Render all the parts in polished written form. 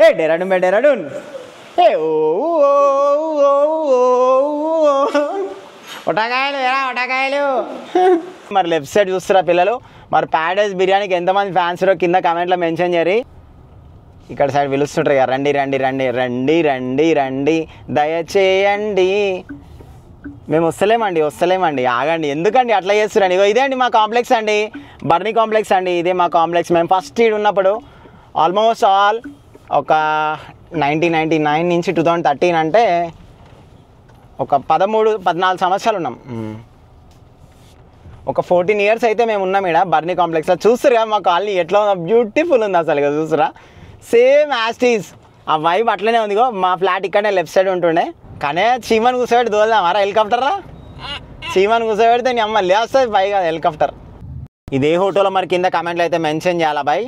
ఏ Dehradun by Dehradun ఏ ఓ ఒటకాయలు ఎరా ఒటకాయలు. మరి left side చూస్తారా పిల్లలు, మరి ప్యారడైజ్ బిర్యానీకి ఎంతమంది ఫ్యాన్స్ కింద కామెంట్లో మెన్షన్ చేయరు. ఇక్కడ సైడ్ పిలుస్తుంటారు కదా, రండి రండి రండి రండి రండి రండి దయచేయండి. మేము వస్తలేమండి ఆగండి, ఎందుకండి అట్లా చేస్తున్నాండి. ఇదే అండి మా కాంప్లెక్స్ అండి, బర్నీ కాంప్లెక్స్ అండి. ఇదే మా కాంప్లెక్స్. మేము ఫస్ట్ ఈడ్ ఉన్నప్పుడు ఆల్మోస్ట్ ఆల్ ఒక 1999 నుంచి 2013 అంటే ఒక 13-14 సంవత్సరాలు ఉన్నాం. ఒక 14 years అయితే మేము ఉన్నాం ఇక్కడ బర్నీ కాంప్లెక్స్లో. చూస్తురా మా కాలనీ ఎట్లా బ్యూటిఫుల్ ఉంది అసలు. ఇక చూస్తురా సేమ్ యాస్టీస్ ఆ వైబ్ అట్లనే ఉంది. మా ఫ్లాట్ ఇక్కడనే లెఫ్ట్ సైడ్ ఉంటుండే. కానీ చీమని కూర్చోబెట్టి దోల్దామారా హెలికాప్టర్రా? చీమని కూర్చోబెడితే నీ అమ్మ లేస్తుంది పై కాదు హెలికాప్టర్. ఇదే హోటల్లో మరి కింద కామెంట్లు అయితే మెన్షన్ చేయాలా బాయ్.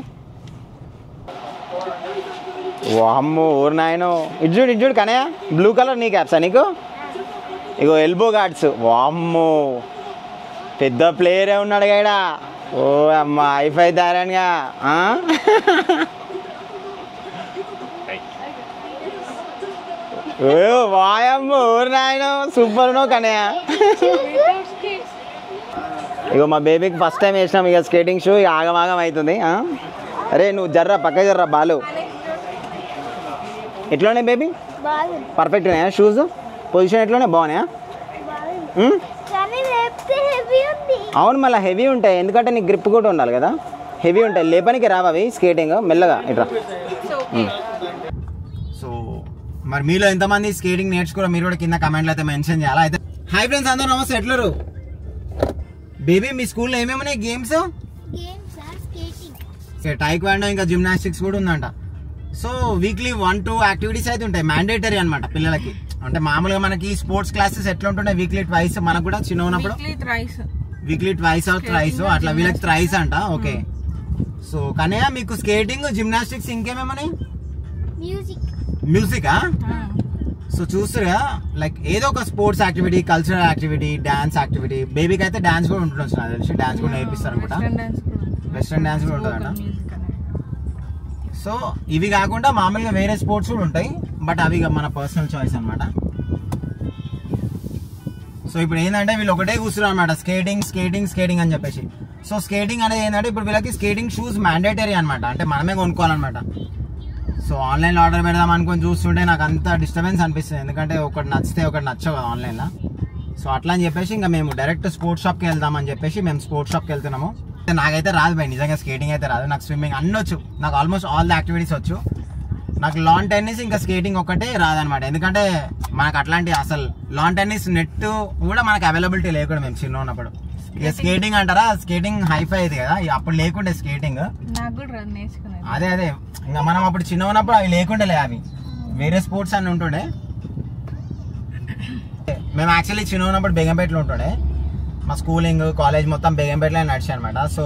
వామ్మో ఊరు నాయనో. ఇడ్జుడు కానీ బ్లూ కలర్ నీ క్యాప్సా నీకు? ఇగో ఎల్బో గార్డ్స్. వామ్మో పెద్ద ప్లేయరే ఉన్నాడు గైడా. ఓ అమ్మ హైఫై దారానిగా. ఓ వాయమ్మో ఊరు నాయనో సూపర్ నో కానీ. ఇగో మా బేబీకి ఫస్ట్ టైం వేసినాం ఇక స్కేటింగ్ షూ. ఇక ఆగమాగం అవుతుంది. అరే నువ్వు జర్రా పక్క జర్రా బాలు. ఎట్లున్నాయి బేబీ? పర్ఫెక్ట్ ఉన్నాయా షూస్? పొజిషన్ ఎట్లున్నాయి? బాగున్నాయా? అవును మళ్ళీ హెవీ ఉంటాయి, ఎందుకంటే నీకు గ్రిప్ కూడా ఉండాలి కదా. హెవీ ఉంటాయి, లేపనికి రావు అవి స్కేటింగ్. మెల్లగా ఇట్లా. సో మరి మీలో ఎంతమంది స్కేటింగ్ నేర్చుకోవడం మీరు కూడా కింద కమెంట్లు అయితే మెన్షన్ చేయాలి. అయితే హాయ్ ఫ్రెండ్స్ అందరూ నమస్తే, ఎట్లరు బేబీ? మీ స్కూల్లో ఏమేమి ఉన్నాయి గేమ్స్? టైక్వాండో ఇంకా జిమ్నాస్టిక్స్ కూడా ఉందంట. సో వీక్లీ 1-2 యాక్టివిటీస్ అయితే ఉంటాయి, మ్యాండేటరీ అనమాట పిల్లలకి. అంటే మామూలుగా మనకి స్పోర్ట్స్ క్లాసెస్ ఎట్లా ఉంటుంటాయి వీక్లీ ట్వైస్, మనకు కూడా చిన్న ఉన్నప్పుడు వీక్లీ ట్వైస్ ఆర్ థ్రైస్, అట్లా వీళ్ళకి థ్రైస్ అంట. ఓకే. సో కానీ మీకు స్కేటింగ్ జిమ్నాస్టిక్స్ ఇంకేమేమని? మ్యూజికా? సో చూస్తుగా లైక్ ఏదో ఒక sports activity, cultural activity, dance activity. బేబీకి అయితే డాన్స్ కూడా ఉంటుంది నాకు తెలిసి. డాన్స్ కూడా నేర్పిస్తారు అనుకుంటా. వెస్ట్రన్ డాన్స్ కూడా ఉంటుందంట. సో ఇవి కాకుండా మామూలుగా వేరే స్పోర్ట్స్ కూడా ఉంటాయి, బట్ అవి మన పర్సనల్ చాయిస్ అనమాట. సో ఇప్పుడు ఏంటంటే వీళ్ళు ఒకటే కూర్చున్నారు అనమాట, స్కేటింగ్ స్కేటింగ్ స్కేటింగ్ అని చెప్పేసి. సో స్కేటింగ్ అనేది ఏంటంటే ఇప్పుడు వీళ్ళకి స్కేటింగ్ షూస్ మ్యాండేటరీ అనమాట, అంటే మనమే కొనుక్కోవాలన్నమాట. సో ఆన్లైన్లో ఆర్డర్ పెడదాం అనుకొని చూస్తుంటే నాకు అంత డిస్టర్బెన్స్ అనిపిస్తుంది, ఎందుకంటే ఒకటి నచ్చితే ఒకటి నచ్చవు కదా ఆన్లైన్లో. సో అట్లా అని చెప్పేసి ఇంకా మేము డైరెక్ట్ స్పోర్ట్స్ షాప్కి వెళ్దామని చెప్పేసి మేము స్పోర్ట్స్ షాప్కి వెళ్తున్నాము. నాకైతే రాదు భయ్, నిజంగా స్కేటింగ్ అయితే రాదు. నాకు స్విమ్మింగ్ అన్నీ వచ్చు, నాకు ఆల్మోస్ట్ ఆల్ ద యాక్టివిటీస్ వచ్చు. నాకు లాన్ టెన్నిస్ ఇంకా స్కేటింగ్ ఒకటే రాదనమాట, ఎందుకంటే మనకు అట్లాంటి అసలు లాన్ టెన్నిస్ నెట్ కూడా మనకు అవైలబిలిటీ లేకుండా మేము చిన్న ఉన్నప్పుడు. ఇక స్కేటింగ్ అంటారా, స్కేటింగ్ హైఫై అయింది కదా, అప్పుడు లేకుండే స్కేటింగ్. అదే ఇంకా మనం అప్పుడు చిన్న ఉన్నప్పుడు అవి లేకుండేలే, అవి వేరే స్పోర్ట్స్ అన్ని ఉంటుండే. మేము యాక్చువల్లీ చిన్న ఉన్నప్పుడు బేగంపేటలో ఉంటుండే, మా స్కూలింగ్ కాలేజ్ మొత్తం బేగంపేటలో నడిచాయి అనమాట. సో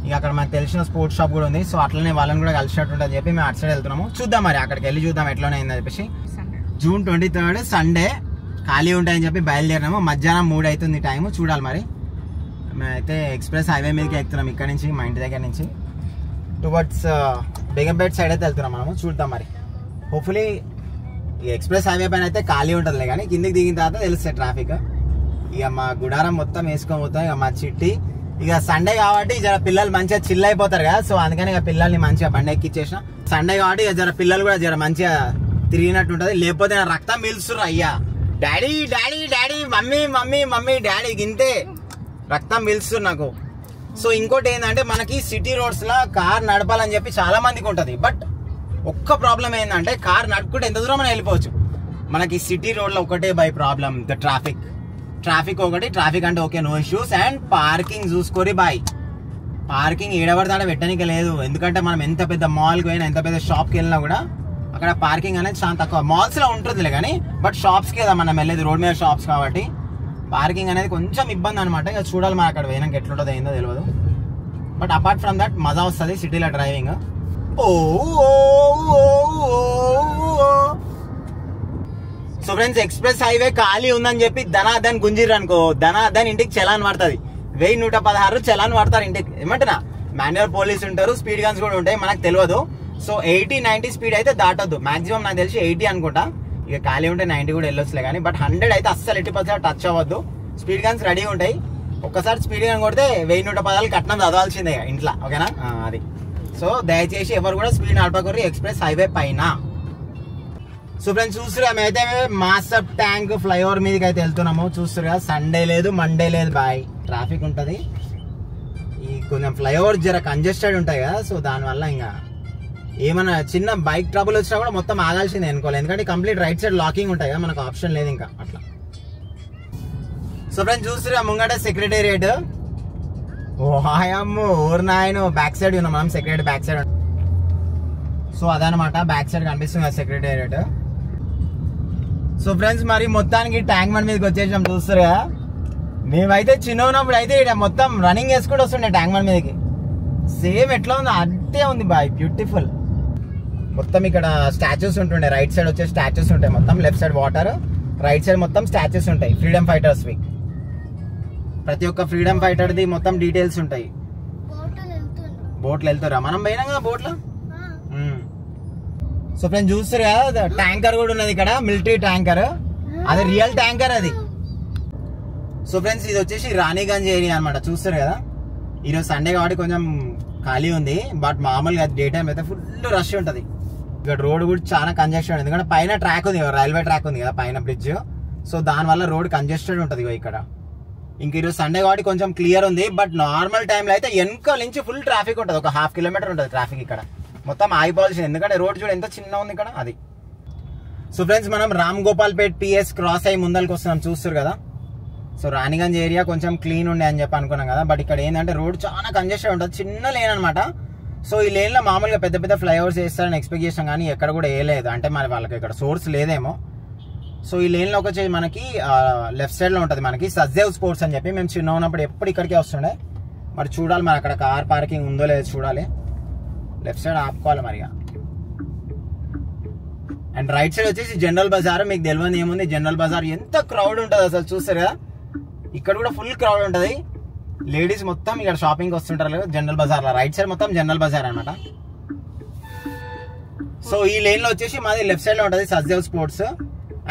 ఇక అక్కడ మనకు తెలిసిన స్పోర్ట్స్ షాప్ కూడా ఉంది. సో అట్లనే వాళ్ళని కూడా కలిసినట్టు ఉంటుంది చెప్పి మేము అటు సైడ్ వెళ్తున్నాము. చూద్దాం మరి అక్కడికి వెళ్ళి చూద్దాం ఎట్లనే అయిందని చెప్పేసి. June 23rd సండే ఖాళీ ఉంటాయని చెప్పి బయలుదేరినాము. మధ్యాహ్నం 3 అవుతుంది టైం, చూడాలి మరి. మేమైతే ఎక్స్ప్రెస్ హైవే మీదకి ఎక్కుతున్నాం ఇక్కడ నుంచి, మా ఇంటి దగ్గర నుంచి టువర్డ్స్ బేగంపేట సైడ్ అయితే వెళ్తున్నాం మనము. చూద్దాం మరి. హోప్ఫుల్లీ ఈ ఎక్స్ప్రెస్ హైవే పైన అయితే ఖాళీ ఉంటుందిలే, కానీ కిందికి దిగిన తర్వాత తెలుస్తాయి ట్రాఫిక్. ఇక మా గుడారం మొత్తం వేసుకొని పోతాం. ఇక మా చిట్టి ఇక సండే కాబట్టి జర పిల్లలు మంచిగా చిల్ అయిపోతారు కదా, సో అందుకని ఇక పిల్లల్ని మంచిగా బండి ఎక్కిచ్చేసిన. సండే కాబట్టి ఇక జర పిల్లలు కూడా జర మంచిగా తిరిగినట్టు ఉంటుంది. లేకపోతే నా రక్తం పీల్చుర్రు, అయ్యా daddy daddy daddy, mummy mummy mummy daddy, ఇంతే రక్తం పీల్చుర్రు నాకు. సో ఇంకోటి ఏంటంటే మనకి సిటీ రోడ్స్ లో కార్ నడపాలని చెప్పి చాలా మందికి ఉంటుంది, బట్ ఒక్క ప్రాబ్లం ఏంటంటే కార్ నడుపుకుంటే ఎంత దూరం మనం వెళ్ళిపోవచ్చు. మనకి సిటీ రోడ్ లో ఒకటే బై ప్రాబ్లం, ద ట్రాఫిక్ ఒకటి. ట్రాఫిక్ అంటే okay, no issues. And parking చూసుకోరి బాయ్, పార్కింగ్ ఏడబడతాడ పెట్టడానికి లేదు. ఎందుకంటే మనం ఎంత పెద్ద మాల్కి పోయినా, ఎంత పెద్ద షాప్కి వెళ్ళినా కూడా అక్కడ పార్కింగ్ అనేది చాలా తక్కువ. మాల్స్ లో ఉంటుందిలే కానీ, బట్ షాప్స్ కి కదా మనం వెళ్ళేది, రోడ్ మీద షాప్స్ కాబట్టి పార్కింగ్ అనేది కొంచెం ఇబ్బంది అనమాట. ఇక చూడాలి మనం అక్కడ పోయినాక ఎట్లుంటుందో ఏందో తెలియదు. బట్ అపార్ట్ ఫ్రమ్ దట్ మజా వస్తుంది సిటీలో driving. So friends, express highway ఖాళీ ఉందని చెప్పి ధనాధన్ గుంజిర్రు అనుకో, ధనాధన్ ఇంటికి చలాన్ పడుతుంది. 1116 చలాన్ పడతారు ఇంటికి. ఏమంటున్నా, మాన్యువల్ పోలీస్ ఉంటారు, స్పీడ్ గన్స్ కూడా ఉంటాయి, మనకు తెలియదు. సో 80-90 స్పీడ్ అయితే దాటొద్దు. మాక్సిమం నాకు తెలిసి 80 అనుకుంటా. ఇక ఖాళీ ఉంటే 90 కూడా వెళ్ళొచ్చులే కానీ, బట్ 100 అయితే అస్సలు 80% టచ్ అవ్వద్దు. స్పీడ్ గన్స్ రెడీగా ఉంటాయి. ఒక్కసారి స్పీడ్ గన్ కొడితే 1000-110 కట్నం చదవాల్సిందే ఇంట్లో, ఓకేనా? అది. సో దయచేసి ఎవరు కూడా స్పీడ్ నడపకూడదు ఎక్స్ప్రెస్ హైవే పైన. సో ఫ్రెండ్స్ చూస్తున్నా మేమైతే మాసప్ ట్యాంక్ ఫ్లైఓవర్ మీదకి అయితే వెళ్తున్నాము. చూస్తున్నా సండే లేదు, మండే లేదు, బాయ్ ట్రాఫిక్ ఉంటుంది. ఈ కొంచెం ఫ్లైఓవర్ జర కంజెస్టెడ్ ఉంటాయి కదా, సో దానివల్ల ఇంకా ఏమైనా చిన్న బైక్ ట్రబుల్ వచ్చినా కూడా మొత్తం ఆగాల్సిందే అనుకోవాలి. ఎందుకంటే కంప్లీట్ రైట్ సైడ్ లాకింగ్ ఉంటాయి కదా, మనకు ఆప్షన్ లేదు ఇంకా అట్లా. సో ఫ్రెండ్స్ చూస్తున్నా ముంగట సెక్రటేరియట్. ఓ హాయమ్మ ఊరు నాయన బ్యాక్ సైడ్ ఉన్నాం మనం, సెక్రటరీ బ్యాక్ సైడ్. సో అదనమాట బ్యాక్ సైడ్ కనిపిస్తుంది కదా సెక్రటేరియట్. సో ఫ్రెండ్స్ మరి మొత్తానికి ట్యాంక్ బండ్ మీదకి వచ్చేసాం. చూస్తారు కదా, మేమైతే చిన్న ఉన్నప్పుడు అయితే ఇక్కడ మొత్తం రన్నింగ్ వేసుకుంటూ వస్తుండే ట్యాంక్ బండ్ మీదకి. సేమ్ ఎట్లా ఉంది అంతే ఉంది బాయ్, బ్యూటిఫుల్. మొత్తం ఇక్కడ స్టాచ్యూస్ ఉంటుండే, రైట్ సైడ్ వచ్చే స్టాచ్యూస్ ఉంటాయి మొత్తం. Left side water, right side మొత్తం స్టాచ్యూస్ ఉంటాయి ఫ్రీడమ్ ఫైటర్స్వి. ప్రతి ఒక్క ఫ్రీడమ్ ఫైటర్ది మొత్తం డీటెయిల్స్ ఉంటాయి. బోట్లు వెళ్తారా? మనం పోయినా కదా బోట్లో. సో ఫ్రెండ్స్ చూస్తారు కదా ట్యాంకర్ కూడా ఉన్నది ఇక్కడ, మిలిటరీ ట్యాంకర్. అది రియల్ ట్యాంకర్ అది. సో ఫ్రెండ్స్ ఇది వచ్చేసి రాణిగంజ్ ఏరియా అనమాట. చూస్తారు కదా, ఈరోజు సండే కాబట్టి కొంచెం ఖాళీ ఉంది, బట్ మామూలుగా డే టైం అయితే ఫుల్ రష్ ఉంటుంది. ఇక్కడ రోడ్ కూడా చాలా కంజెస్టెడ్ ఉంది, ఎందుకంటే పైన ట్రాక్ ఉంది, రైల్వే ట్రాక్ ఉంది కదా పైన బ్రిడ్జ్. సో దానివల్ల రోడ్ కంజెస్టెడ్ ఉంటుంది ఇక్కడ. ఇంక ఈరోజు సండే కాబట్టి కొంచెం క్లియర్ ఉంది, బట్ నార్మల్ టైంలో అయితే వెనక నుంచి ఫుల్ ట్రాఫిక్ ఉంటుంది. ఒక 1/2 కిలోమీటర్ ఉంటుంది ట్రాఫిక్ ఇక్కడ, మొత్తం ఆగిపోవాల్సింది. ఎందుకంటే రోడ్ చూడ ఎంత చిన్న ఉంది ఇక్కడ అది. సో ఫ్రెండ్స్ మనం రామ్ గోపాల్పేట్ పిఎస్ క్రాస్ అయ్యి ముందరికి వస్తున్నాం. చూస్తారు కదా, సో రాణిగంజ్ ఏరియా కొంచెం క్లీన్ ఉండే అని చెప్పి అనుకున్నాం కదా, బట్ ఇక్కడ ఏంటంటే రోడ్ చాలా కంజెస్టెడ్ ఉంటుంది, చిన్న లేన్ అనమాట. సో ఈ లేన్ లో మామూలుగా పెద్ద పెద్ద ఫ్లైఓవర్స్ వేస్తారని ఎక్స్పెక్ట్ చేసాం, కానీ ఎక్కడ కూడా వేయలేదు. అంటే మరి వాళ్ళకి ఇక్కడ సోర్స్ లేదేమో. సో ఈ లేన్ లోకి వచ్చేసి మనకి లెఫ్ట్ సైడ్ లో ఉంటుంది మనకి సజ్జేవ్ స్పోర్ట్స్ అని చెప్పి. మేము చిన్న ఉన్నప్పుడు ఎప్పుడు ఇక్కడికే వస్తుండే. మరి చూడాలి మరి అక్కడ కార్ పార్కింగ్ ఉందో లేదో చూడాలి. లెఫ్ట్ సైడ్ ఆపుకోవాలి మరిగా. అండ్ రైట్ సైడ్ వచ్చేసి జనరల్ బజార్. మీకు తెలియదు ఏముంది, జనరల్ బజార్ ఎంత క్రౌడ్ ఉంటుంది అసలు. చూస్తారు కదా, ఇక్కడ కూడా ఫుల్ క్రౌడ్ ఉంటుంది. లేడీస్ మొత్తం ఇక్కడ షాపింగ్ వస్తుంటారు జనరల్ బజార్ లో. రైట్ సైడ్ మొత్తం జనరల్ బజార్ అనమాట. సో ఈ లేన్ లో వచ్చేసి మాది లెఫ్ట్ సైడ్ లో ఉంటుంది సజ్జేవ్ స్పోర్ట్స్.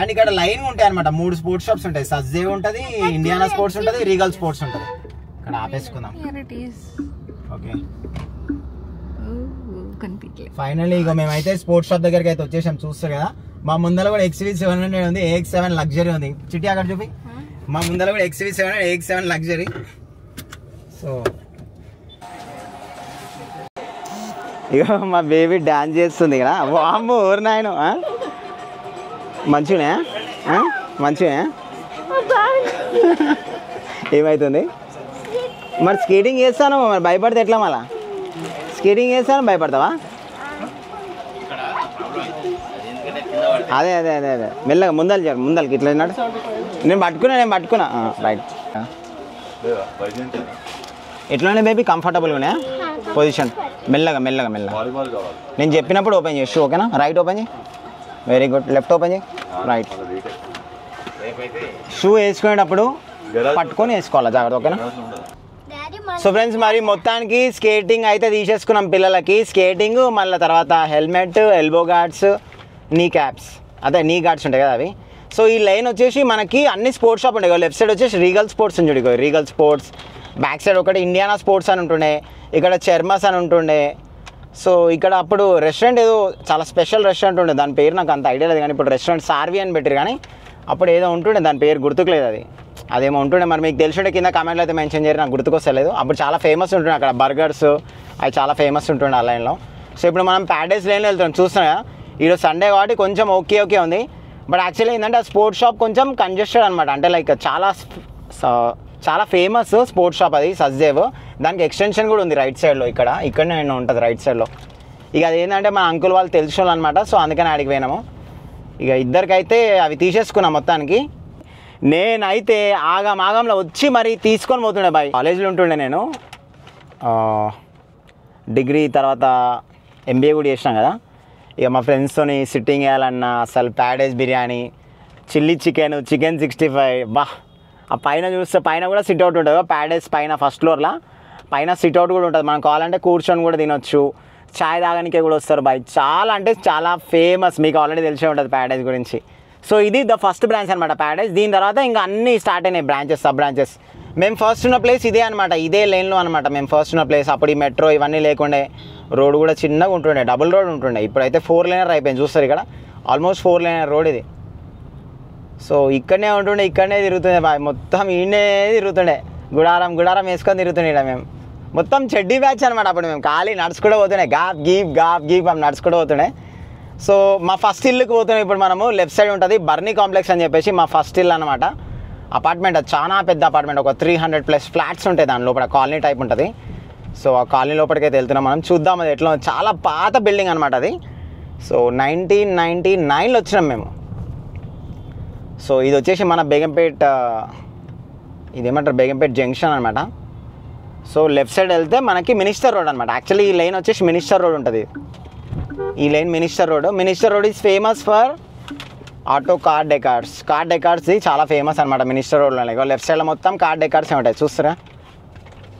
అండ్ ఇక్కడ లైన్ ఉంటాయి అనమాట, 3 స్పోర్ట్స్ షాప్స్ ఉంటాయి. సజ్జేవ్ ఉంటుంది, ఇండియానా స్పోర్ట్స్ ఉంటుంది, రీగల్ స్పోర్ట్స్ ఉంటుంది. ఇక్కడ ఆపేసుకుందాం. ఓకే ఫైనల్లీ ఇక మేమైతే స్పోర్ట్స్ షాప్ దగ్గరికి అయితే వచ్చేసాం. చూస్తారు కదా, మా ముందర కూడా XV700 ఉంది, AX7 లగ్జరీ ఉంది. చిట్టి అక్కడ చూపి, మా ముందర కూడా XV700 AX7 లగ్జరీ. సో ఇక మా బేబీ డాన్స్ చేస్తుంది ఇక్కడ. వామ్మో ఊరు నాయన, మంచిగా మంచిగా ఏమవుతుంది మరి? స్కేటింగ్ చేస్తాను మరి, భయపడితే ఎట్లా? మళ్ళా స్కేటింగ్ చేస్తాను భయపడతావా? అదే అదే అదే అదే మెల్లగా ముందలకి ఇట్లా నేను పట్టుకున్నా రైట్. ఎట్లా బేబీ కంఫర్టబుల్గానే పొజిషన్? మెల్లగా మెల్లగా మెల్లగా నేను చెప్పినప్పుడు ఓపెన్ చేసి, ఓకేనా? రైట్ ఓపెన్ చేయి, వెరీ గుడ్. లెఫ్ట్ ఓపెన్ చేయి, రైట్. షూ వేసుకునేటప్పుడు పట్టుకొని వేసుకోవాలి జాగ్రత్త, ఓకేనా? సో ఫ్రెండ్స్ మరి మొత్తానికి స్కేటింగ్ అయితే తీసేసుకున్నాం పిల్లలకి. స్కేటింగ్ మళ్ళీ తర్వాత helmet, elbow guards, knee caps, అదే నీ గార్డ్స్ ఉంటాయి కదా అవి. సో ఈ లైన్ వచ్చేసి మనకి అన్ని స్పోర్ట్స్ షాప్ ఉంటాయి. లెఫ్ట్ సైడ్ వచ్చేసి రీగల్ స్పోర్ట్స్ అని చూడు, రీగల్ స్పోర్ట్స్. బ్యాక్ సైడ్ ఒకటి ఇండియానా స్పోర్ట్స్ అని ఉంటుండే, ఇక్కడ చర్మస్ అని ఉంటుండే. సో ఇక్కడ అప్పుడు రెస్టారెంట్ ఏదో చాలా స్పెషల్ రెస్టారెంట్ ఉండే, దాని పేరు నాకు అంత ఐడియా లేదు. కానీ ఇప్పుడు రెస్టారెంట్ సార్వి అని పెట్టారు, కానీ అప్పుడు ఏదో ఉంటుండే, దాని పేరు గుర్తుకులేదు. అదేమో ఉంటుండే, మరి మీకు తెలిసిండే కింద కామెంట్లో అయితే మెన్షన్ చేయరు, నాకు గుర్తుకొస్తలేదు. అప్పుడు చాలా ఫేమస్ ఉంటుండే అక్కడ బర్గర్స్, అవి చాలా ఫేమస్ ఉంటుండే ఆ లైన్లో. సో ఇప్పుడు మనం ప్యారడైజ్ లైన్లో వెళ్తున్నాం. చూస్తున్నా ఈరోజు సండే కాబట్టి కొంచెం ఓకే ఉంది, బట్ యాక్చువల్లీ ఏంటంటే ఆ స్పోర్ట్స్ షాప్ కొంచెం కంజెస్టెడ్ అనమాట. అంటే లైక్ చాలా ఫేమస్ స్పోర్ట్స్ షాప్ అది సజ్జేవ్. దానికి ఎక్స్టెన్షన్ కూడా ఉంది రైట్ సైడ్లో, ఇక్కడనే ఉంటుంది రైట్ సైడ్లో. ఇక అది ఏంటంటే మా అంకుల్ వాళ్ళు తెలిసిన వాళ్ళు అనమాట. సో అందుకని ఆడికి పోయినాము. ఇక ఇద్దరికైతే అవి తీసేసుకున్నాం మొత్తానికి. నేనైతే ఆగంలో వచ్చి మరి తీసుకొని పోతుండే బాయ్. కాలేజీలో ఉంటుండే నేను, డిగ్రీ తర్వాత MBA కూడా చేసినాం కదా. ఇక మా ఫ్రెండ్స్తో సిట్టింగ్ వేయాలన్నా అసలు ప్యారడైజ్ బిర్యానీ, చిల్లీ చికెన్ 65 బా. ఆ పైన చూస్తే పైన కూడా సిట్అవుట్ ఉంటుంది ప్యారడైజ్ పైన ఫస్ట్ ఫ్లోర్లో. పైన సిట్అవుట్ కూడా ఉంటుంది, మనం కావాలంటే కూర్చొని కూడా తినొచ్చు. చాయ్ తాగడానికే కూడా వస్తారు బాయ్. చాలా అంటే చాలా ఫేమస్, మీకు ఆల్రెడీ తెలిసే ఉంటుంది ప్యారడైజ్ గురించి. సో ఇది ద ఫస్ట్ బ్రాంచ్ అనమాట ప్యారడైజ్. దీని తర్వాత ఇంకా అన్నీ స్టార్ట్ అయినాయి బ్రాంచెస్, సబ్ బ్రాంచెస్. మేము ఫస్ట్ ఉన్న ప్లేస్ ఇదే అనమాట, ఇదే లైన్లో అనమాట మేము ఫస్ట్ ఉన్న ప్లేస్. అప్పుడు ఈ మెట్రో ఇవన్నీ లేకుండే, రోడ్ కూడా చిన్నగా ఉంటుండే, డబుల్ రోడ్ ఉంటుండే. ఇప్పుడైతే 4 లైనర్ అయిపోయింది. చూస్తారు ఇక్కడ ఆల్మోస్ట్ 4 లైనర్ రోడ్ ఇది. సో ఇక్కడనే ఉంటుండే, ఇక్కడనే తిరుగుతుండే బాయ్, మొత్తం ఈయనే తిరుగుతుండే, గుడారం వేసుకొని తిరుగుతుండే ఇక్కడ మేము. మొత్తం చెడ్డీ బ్యాచ్ అనమాట అప్పుడు మేము. ఖాళీ నడుచుకుంటూ పోతుండే, గాప్ గీప్ అని నడుచుకుంటూ పోతుండే. సో మా ఫస్ట్ ఇల్లుకి పోతున్నాం ఇప్పుడు మనము. లెఫ్ట్ సైడ్ ఉంటుంది బర్నీ కాంప్లెక్స్ అని చెప్పేసి మా ఫస్ట్ ఇల్లు అనమాట. అపార్ట్మెంట్, అది చాలా పెద్ద అపార్ట్మెంట్, ఒక 300+ ఫ్లాట్స్ ఉంటాయి దాని లోపల, కాలనీ టైప్ ఉంటుంది. సో ఆ కాలనీ లోపలికైతే వెళ్తున్నాం మనం, చూద్దాం అది ఎట్లా. చాలా పాత బిల్డింగ్ అనమాట అది. సో 1999లో వచ్చినాం మేము. సో ఇది వచ్చేసి మన బేగంపేట్, ఇదేమంటారు బేగంపేట్ జంక్షన్ అనమాట. సో లెఫ్ట్ సైడ్ వెళ్తే మనకి మినిస్టర్ రోడ్ అనమాట. యాక్చువల్లీ ఈ లైన్ వచ్చేసి మినిస్టర్ రోడ్ ఉంటుంది, ఈ line Minister Road. Minister Road is famous for auto car డెకార్స్ది చాలా ఫేమస్ అనమాట మినిస్టర్ రోడ్లో. ఇగో లెఫ్ట్ సైడ్లో మొత్తం కార్ డెకార్సే ఉంటాయి, చూస్తారా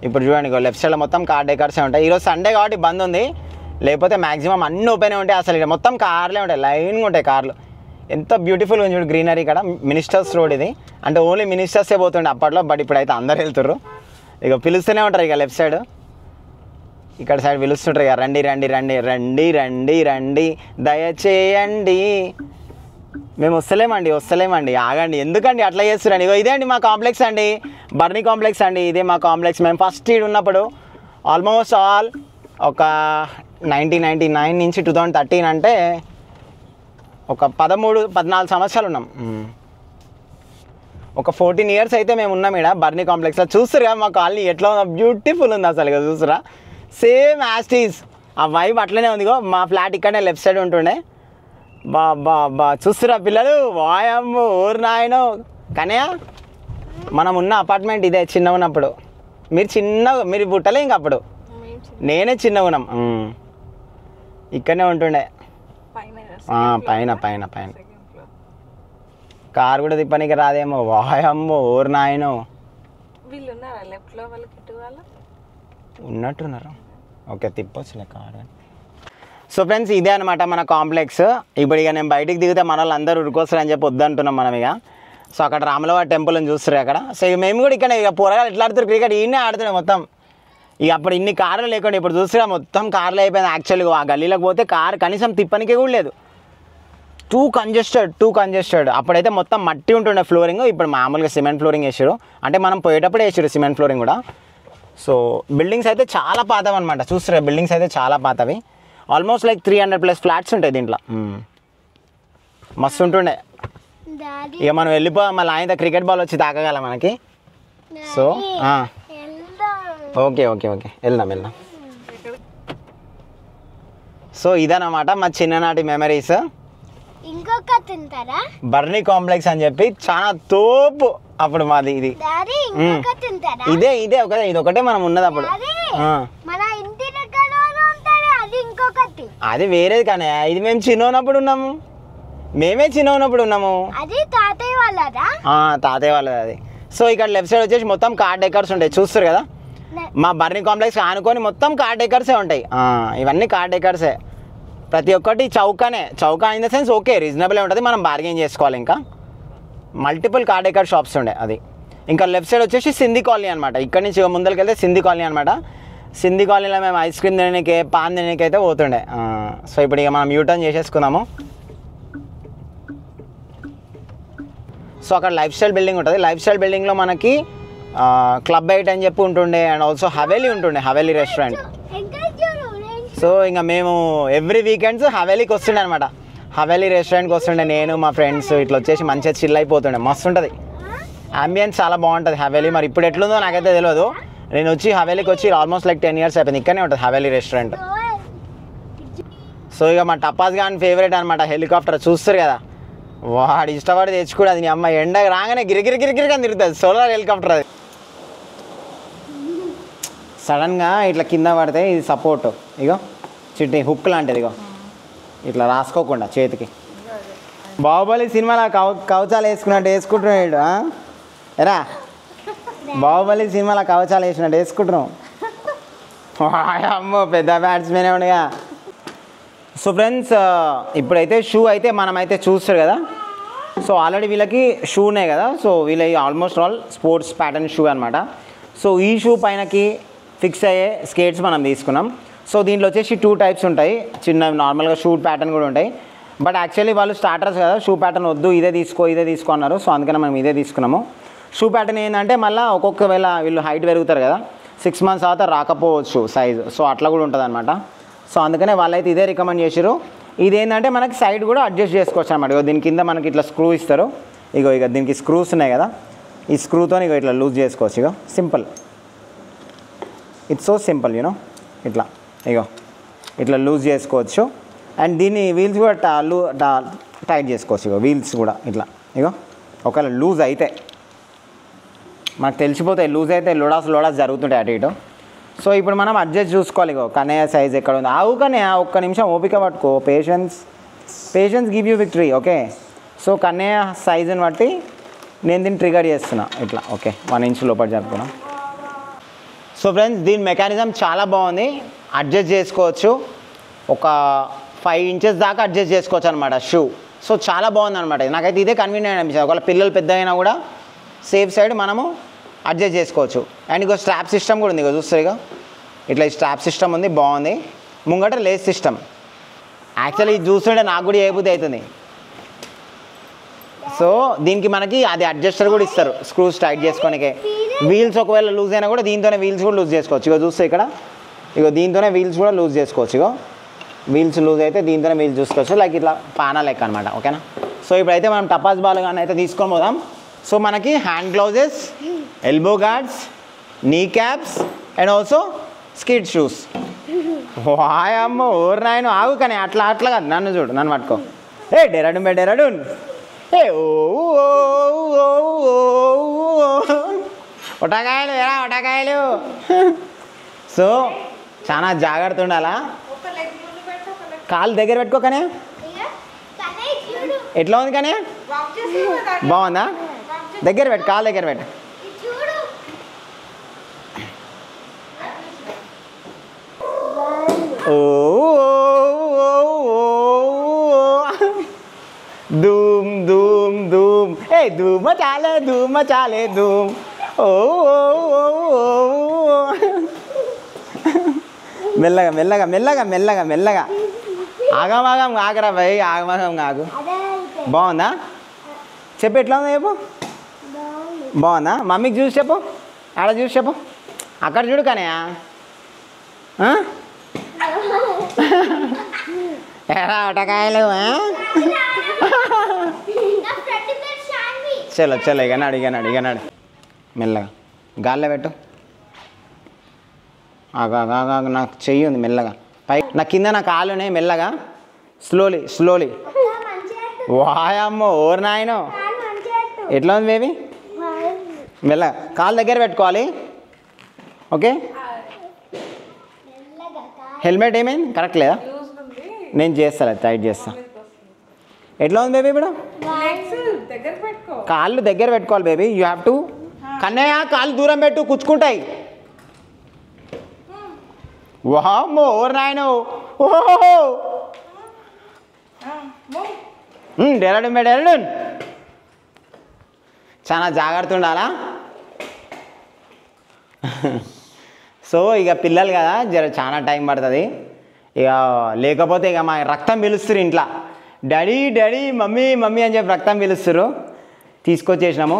ఇప్పుడు చూడండి. ఇగో లెఫ్ట్ సైడ్లో మొత్తం కార్ డెకార్సే ఉంటాయి. ఈరోజు సండే కాబట్టి బంద్ ఉంది, లేకపోతే మ్యాక్సిమం అన్నీ ఓపెన్ ఉంటాయి. అసలు ఇక్కడ మొత్తం కార్లే ఉంటాయి, లైన్గా ఉంటాయి కార్లు. ఎంత బ్యూటిఫుల్గా ఉంది చూడు గ్రీనరీ ఇక్కడ. మినిస్టర్స్ రోడ్ ఇది, అంటే ఓన్లీ మినిస్టర్సే పోతుండే అప్పట్లో, బట్ ఇప్పుడైతే అందరు వెళ్తుర్రు. ఇక పిలుస్తూనే ఉంటారు ఇక లెఫ్ట్ సైడ్, ఇక్కడ సైడ్ పిలుస్తుంటారు ఇక, రండి రండి రండి రండి రండి రండి దయచేయండి. మేము వస్తలేమండి ఆగండి, ఎందుకండి అట్లా చేస్తున్నాండి. ఇగో ఇదే అండి మా కాంప్లెక్స్ అండి, బర్నీ కాంప్లెక్స్ అండి. ఇదే మా కాంప్లెక్స్. మేము ఫస్ట్ ఈడ్ ఉన్నప్పుడు ఆల్మోస్ట్ ఆల్ ఒక 1999 నుంచి 2013 అంటే ఒక 13-14 సంవత్సరాలు ఉన్నాం. ఒక 14 years అయితే మేము ఉన్నాం ఇక్కడ బర్నీ కాంప్లెక్స్లో. చూస్తురా మా కాలనీ ఎట్లా ఉందో, బ్యూటిఫుల్ ఉంది అసలు. ఇక చూస్తురా సేమ్ యాస్టీస్ ఆ వైబ్ అట్లనే ఉంది. మా ఫ్లాట్ ఇక్కడనే లెఫ్ట్ సైడ్ ఉంటుండే. బా చూస్తురా పిల్లలు, వాయమ్మ ఊరు నాయనో. కనయా మనం ఉన్న అపార్ట్మెంట్ ఇదే చిన్నగా ఉన్నప్పుడు. మీరు పుట్టలే ఇంక అప్పుడు, నేనే చిన్నగా ఉన్నాం. ఇక్కడనే ఉంటుండే పైన కారు కూడా తిప్పనికి రాదేమో. వాయమ్మో ఊరు నాయనో, ఉన్నట్టున్నారు. ఓకే తిప్పొచ్చులే కారు. సో ఫ్రెండ్స్ ఇదే అనమాట మన కాంప్లెక్స్. ఇప్పుడు ఇక నేను బయటికి దిగితే మన వాళ్ళు అందరూ ఉరుకొస్తారు అని చెప్పి వద్దంటున్నాం మనం ఇక. సో అక్కడ రాములవారి టెంపుల్ని చూస్తారు అక్కడ. సో ఇక మేము కూడా ఇక్కడ ఇక పోరగాలు ఎట్లా ఆడుతారు క్రికెట్, ఈయనే ఆడుతున్నాం మొత్తం. ఇక అప్పుడు ఇన్ని కార్లు లేకుండా, ఇప్పుడు చూస్తున్నా మొత్తం కార్లు అయిపోయింది. యాక్చువల్గా ఆ గల్లీలోకి పోతే కారు కనీసం తిప్పనికే కూడా లేదు, టూ కంజెస్టెడ్. అప్పుడైతే మొత్తం మట్టి ఉంటుండే ఫ్లోరింగ్, ఇప్పుడు మామూలుగా సిమెంట్ ఫ్లోరింగ్ వేసారు. అంటే మనం పోయేటప్పుడే వేసారు సిమెంట్ ఫ్లోరింగ్ కూడా. సో బిల్డింగ్స్ అయితే చాలా పాతవి అనమాట. చూస్తున్నారు బిల్డింగ్స్ అయితే చాలా పాతవి, ఆల్మోస్ట్ లైక్ 300+ ఫ్లాట్స్ ఉంటాయి దీంట్లో. మస్తు ఉంటుండే. ఇక మనం వెళ్ళిపోయాం, మళ్ళీ ఆయన క్రికెట్ బాల్ వచ్చి తాకగల మనకి. సో ఓకే వెళ్దాం. సో ఇదన్నమాట మా చిన్ననాటి మెమరీస్. బర్నీ కాంప్లెక్స్ అని చెప్పి చాలా తోపు అప్పుడు మాది ఇది. ఇదే ఒకటే మనం ఉన్నది అప్పుడు. అది వేరేది కానీ ఇది మేము చిన్నప్పుడు ఉన్నాము, తాతయ్య వాళ్ళది అది. సో ఇక్కడ లెఫ్ట్ సైడ్ వచ్చేసి మొత్తం కార్ డెకర్స్ ఉంటాయి, చూస్తారు కదా. మా బర్నీ కాంప్లెక్స్ ఆనుకొని మొత్తం కార్ డెకర్సే ఉంటాయి. ఇవన్నీ కార్ డెకర్సే, ప్రతి ఒక్కటి చౌకా in the sense okay reasonable ఉంటుంది, మనం బార్గెన్ చేసుకోవాలి. ఇంకా మల్టిపుల్ కార్ డెకర్ షాప్స్ ఉండే అది. ఇంకా లెఫ్ట్ సైడ్ వచ్చేసి సింధీ కాలనీ అనమాట. ఇక్కడ నుంచి ముందరికి వెళ్తే సింధీ కాలనీ అనమాట. సింధీ కాలనీలో మేము ఐస్ క్రీమ్ తినడానికి, పాన్ తినడానికి అయితే పోతుండే. సో ఇప్పుడు ఇక మనం యూటర్న్ చేసేసుకుందాము. సో అక్కడ లైఫ్ స్టైల్ బిల్డింగ్ ఉంటుంది. లైఫ్ స్టైల్ బిల్డింగ్లో మనకి క్లబ్ 8 అని చెప్పి ఉంటుండే, అండ్ ఆల్సో హవేలీ ఉంటుండే, హవేలీ రెస్టారెంట్. సో ఇంకా మేము ఎవ్రీ వీకెండ్స్ హవేలీకి వస్తుండే అనమాట. హవేలీ రెస్టారెంట్కి వస్తుండే నేను మా ఫ్రెండ్స్. ఇట్లా వచ్చేసి మంచిగా చిల్ అయిపోతుండే, మస్తు ఉంటుంది. అంబియన్స్ చాలా బాగుంటుంది హవేలీ. మరి ఇప్పుడు ఎట్లుందో నాకైతే తెలియదు. నేను వచ్చి హవేలీకి వచ్చి ఆల్మోస్ట్ లైక్ 10 years అయిపోయింది. ఇక్కడనే ఉంటుంది హవేలీ రెస్టారెంట్. సో ఇక మా టపాస్ గాని ఫేవరెట్ అనమాట హెలికాప్టర్. చూస్తారు కదా, వాడు ఇష్టపడి తెచ్చుకోడు. అది నీ అమ్మ ఎండ రాగానే గిరిగిరిగిరిగిరిగా తిరుగుతుంది, సోలార్ హెలికాప్టర్ అది. సడన్గా ఇట్లా కింద పడితే ఇది సపోర్ట్, ఇగో చిట్టి హుక్ లాంటిది, ఇగో ఇట్లా రాసుకోకుండా చేతికి. బాహుబలి సినిమాలో కవచాలు వేసుకున్నట్టు వేసుకుంటున్నాడు. ఎరా బాహుబలి సినిమాలో కవచాలు వేసినట్టు వేసుకుంటున్నాం. అమ్మో పెద్ద బ్యాట్స్మెనే ఉండగా. సో ఫ్రెండ్స్ ఇప్పుడైతే షూ అయితే మనమైతే చూస్తారు కదా. సో ఆల్రెడీ వీళ్ళకి షూ ఉన్నాయి కదా. సో వీళ్ళకి almost all sports pattern shoe అనమాట. సో ఈ షూ పైనకి ఫిక్స్ అయ్యే స్కేట్స్ మనం తీసుకున్నాం. సో దీంట్లో వచ్చేసి 2 టైప్స్ ఉంటాయి. చిన్న నార్మల్గా షూ ప్యాటర్న్ కూడా ఉంటాయి. బట్ యాక్చువల్లీ వాళ్ళు స్టార్టర్స్ కదా, షూ ప్యాటర్న్ వద్దు ఇదే తీసుకో అన్నారు. సో అందుకని మనం ఇదే తీసుకున్నాము. షూ ప్యాటర్న్ ఏంటంటే మళ్ళీ ఒక్కొక్కవేళ వీళ్ళు హైట్ పెరుగుతారు కదా, 6 months తర్వాత రాకపోవచ్చు సైజు. సో అట్లా కూడా ఉంటుంది అనమాట. సో అందుకనే వాళ్ళైతే ఇదే రికమెండ్ చేసారు. ఇదేంటంటే మనకి సైడ్ కూడా అడ్జస్ట్ చేసుకోవచ్చు అనమాట. ఇగో దీని కింద మనకి ఇట్లా స్క్రూ ఇస్తారు. ఇగో దీనికి స్క్రూస్ ఉన్నాయి కదా, ఈ స్క్రూతో ఇట్లా లూజ్ చేసుకోవచ్చు. ఇగో simple, it's so simple you know. ఇట్లా లూజ్ చేసుకోవచ్చు. అండ్ దీన్ని వీల్స్ కూడా టైట్ చేసుకోవచ్చు. ఇగో వీల్స్ కూడా ఇగో ఒకవేళ లూజ్ అయితే మనకు తెలిసిపోతాయి. లూజ్ అయితే లోడాస్ జరుగుతుంటాయి అటు ఇటు. సో ఇప్పుడు మనం అడ్జస్ట్ చూసుకోవాలి. ఇగో కన్నయ్య సైజ్ ఎక్కడ ఉంది. ఆవు కన్నయ్య ఒక్క నిమిషం ఓపిక పట్టుకో. Patience give you victory. Okay, so Kannayya సైజుని బట్టి నేను దీన్ని ట్రిగర్ చేస్తున్నా. ఓకే 1 inch లోపల జరుపుకున్నా. సో ఫ్రెండ్స్ దీని మెకానిజం చాలా బాగుంది. అడ్జస్ట్ చేసుకోవచ్చు. ఒక 5 inches దాకా అడ్జస్ట్ చేసుకోవచ్చు అనమాట షూ. సో చాలా బాగుంది అనమాట. నాకైతే ఇదే కన్వీనియంట్ అనిపించింది. ఒకవేళ పిల్లలు పెద్ద అయినా కూడా సేఫ్ సైడ్ మనము అడ్జస్ట్ చేసుకోవచ్చు. అండ్ ఇక స్ట్రాప్ సిస్టమ్ కూడా ఉంది. ఇక చూస్తారు ఇక ఇట్లా స్ట్రాప్ సిస్టమ్ ఉంది, బాగుంది. ముంగట లేస్ సిస్టమ్. యాక్చువల్లీ ఇది చూస్తుంటే నాకు కూడా ఏ బుద్ధి అవుతుంది. సో దీనికి మనకి అది అడ్జస్టర్ కూడా ఇస్తారు, స్క్రూస్ టైట్ చేసుకోనికే. వీల్స్ ఒకవేళ లూజ్ అయినా కూడా దీంతోనే వీల్స్ కూడా లూజ్ చేసుకోవచ్చు. ఇక చూస్తే ఇక్కడ దీంతోనే వీల్స్ కూడా లూజ్ చేసుకోవచ్చు. వీల్స్ లూజ్ అయితే దీంతోనే వీల్స్ చూసుకోవచ్చు. లైక్ ఇట్లా పానా లెక్క అనమాట. ఓకేనా. సో ఇప్పుడైతే మనం టపాస్ బాల్ కానీ అయితే తీసుకొని పోదాం. సో మనకి hand gloves, elbow guards, knee caps and also skid shoes. వాయమ్మ ఓర్ నాయను ఆగు. కానీ అట్లా కాదు, నన్ను చూడు, నన్ను పట్టుకో. డెరాడూన్ ఏ ఒటకాయలు. సో చాలా జాగ్రత్త ఉండాలా. కాలు దగ్గర పెట్టుకో. కానీ ఎట్లా ఉంది? కానీ బాగుందా? దగ్గర పెట్టు, కాలు దగ్గర పెట్టు. ధూమ్ ధూమ్ ధూమ్ ధూమ చాలే ధూమ్. మెల్లగా ఆగమాగం కాకరా భయ్, ఆగమాగం కాకు. బాగుందా? చెప్పు ఎట్లా ఉందా చెప్పు. బాగుందా? మమ్మీకి చూసి చెప్పు, ఆడ చూసి చెప్పు. అక్కడ చూడు. కానీ ఎరా ఒటకాయలు. చలో ఇక నాడు. మెల్లగా గాల్లో పెట్టు. నాకు చెయ్యి ఉంది. మెల్లగా పై నా కింద నా కాలునే. మెల్లగా స్లోలీ. వాయమ్మో ఓర్ నాయనో. ఎట్లా ఉంది బేబీ? మెల్లగా కాలు దగ్గర పెట్టుకోవాలి. ఓకే. హెల్మెట్ ఏమైంది? కరెక్ట్ లేదా? నేను చేస్తాను, టైట్ చేస్తా. ఎట్లా ఉంది బేబీ? ఇప్పుడు కాళ్ళు దగ్గర పెట్టుకోవాలి baby. You have to. Kannayya కాళ్ళు దూరం పెట్టు, కుచ్చుకుంటాయి. వామ్మో ఓర్ నాయనో. ఓహో డెరాడూన్. చాలా జాగ్రత్త ఉండాలా. సో ఇక పిల్లలు కదా, చాలా టైం పడుతుంది. ఇక లేకపోతే ఇక మా రక్తం పిలుస్తారు ఇంట్లో. డాడీ మమ్మీ అని చెప్పి రక్తం పిలుస్తారు. తీసుకొచ్చేసినాము.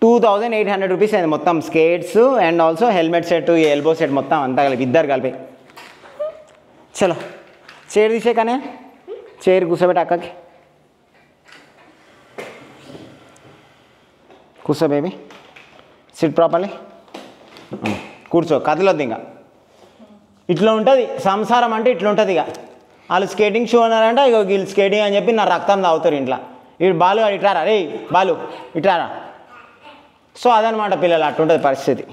2800 rupees అయింది మొత్తం. Skates and also helmet set, elbow set మొత్తం అంతా కలిపి, ఇద్దరు కలిపి. చలో చైర్ తీసే. కానీ చైర్ కూర్చోబెట్టి అక్కకి. కూర్చో బేబీ. SIT properly. కూర్చో, కదలొద్దు. ఇంకా ఇట్లా ఉంటుంది సంసారం అంటే. ఇట్లా ఉంటుంది. ఇక వాళ్ళు స్కేటింగ్ షూ అన్నారంటే ఇక వీళ్ళు స్కేటింగ్ అని చెప్పి నా రక్తం తాగుతారు ఇంట్లో. ఇటు బాలు ఇట్రారా, రే బాలు ఇట్రారా. సో అదనమాట పిల్లలు, అట్లుంటుంది పరిస్థితి.